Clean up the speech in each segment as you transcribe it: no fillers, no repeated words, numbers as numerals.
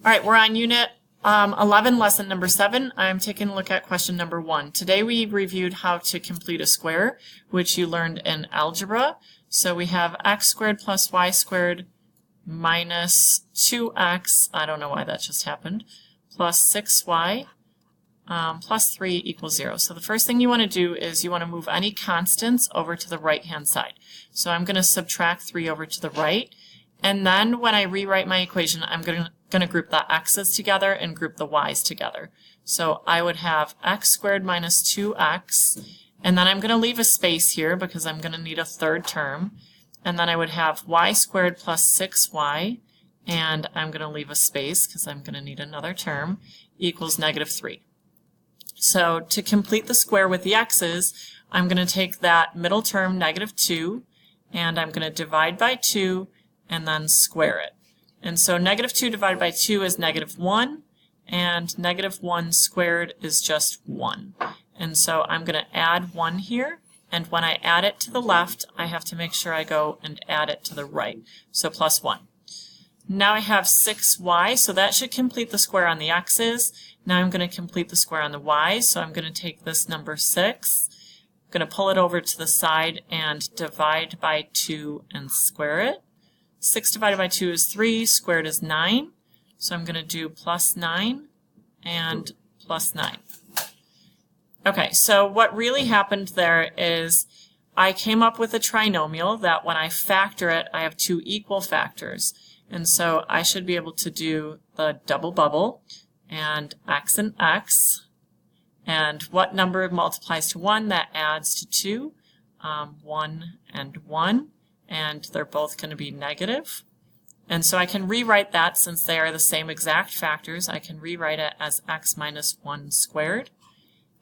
All right, we're on Unit 11, Lesson number 7. I'm taking a look at question number 1. Today we reviewed how to complete a square, which you learned in algebra. So we have x squared plus y squared minus 2x, I don't know why that just happened, plus 6y plus 3 equals 0. So the first thing you want to do is you want to move any constants over to the right-hand side. So I'm going to subtract 3 over to the right. And then when I rewrite my equation, I'm going to group the x's together and group the y's together. So I would have x squared minus 2x, and then I'm going to leave a space here because I'm going to need a third term. And then I would have y squared plus 6y, and I'm going to leave a space because I'm going to need another term, equals negative 3. So to complete the square with the x's, I'm going to take that middle term, negative 2, and I'm going to divide by 2 and then square it. And so negative 2 divided by 2 is negative 1, and negative 1 squared is just 1. And so I'm going to add 1 here, and when I add it to the left, I have to make sure I go and add it to the right. So plus 1. Now I have 6y, so that should complete the square on the x's. Now I'm going to complete the square on the y's, so I'm going to take this number 6, I'm going to pull it over to the side and divide by 2 and square it. 6 divided by 2 is 3, squared is 9, so I'm going to do plus 9 and plus 9. Okay, so what really happened there is I came up with a trinomial that when I factor it, I have 2 equal factors. And so I should be able to do the double bubble and x and x. And what number multiplies to 1? That adds to 2, 1 and 1. And they're both going to be negative. And so I can rewrite that, since they are the same exact factors, I can rewrite it as x minus 1 squared.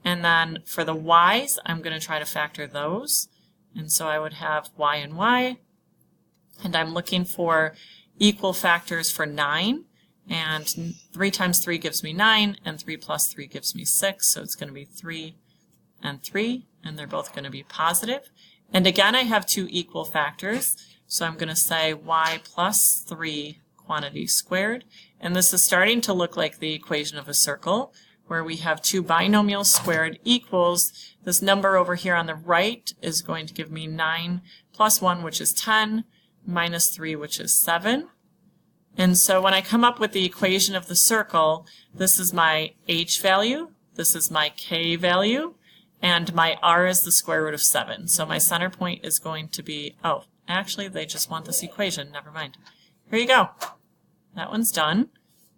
And then for the y's, I'm going to try to factor those. And so I would have y and y. And I'm looking for equal factors for 9. And 3 times 3 gives me 9, and 3 plus 3 gives me 6. So it's going to be 3 and 3, and they're both going to be positive. And again, I have 2 equal factors, so I'm going to say y plus 3 quantity squared. And this is starting to look like the equation of a circle, where we have 2 binomials squared equals this number over here on the right is going to give me 9 plus 1, which is 10, minus 3, which is 7. And so when I come up with the equation of the circle, this is my h value, this is my k value, and my r is the square root of 7. So my center point is going to be, oh, actually they just want this equation, never mind. Here you go. That one's done.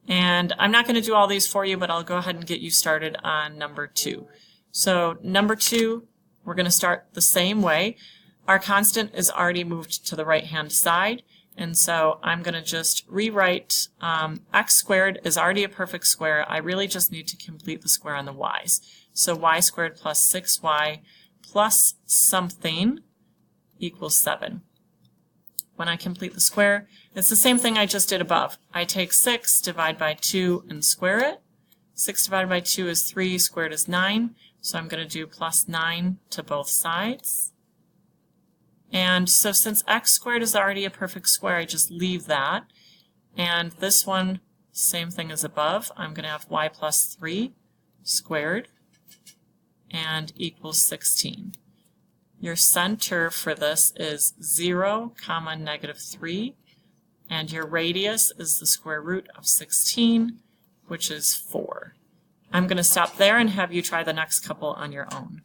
And I'm not going to do all these for you, but I'll go ahead and get you started on number 2. So number 2, we're going to start the same way. Our constant is already moved to the right-hand side, and so I'm going to just rewrite x squared is already a perfect square. I really just need to complete the square on the y's. So y squared plus 6y plus something equals 7. When I complete the square, it's the same thing I just did above. I take 6, divide by 2, and square it. 6 divided by 2 is 3, squared is 9. So I'm going to do plus 9 to both sides. And so since x squared is already a perfect square, I just leave that. And this one, same thing as above. I'm going to have y plus 3 squared and equals 16. Your center for this is 0, comma, negative 3. And your radius is the square root of 16, which is 4. I'm going to stop there and have you try the next couple on your own.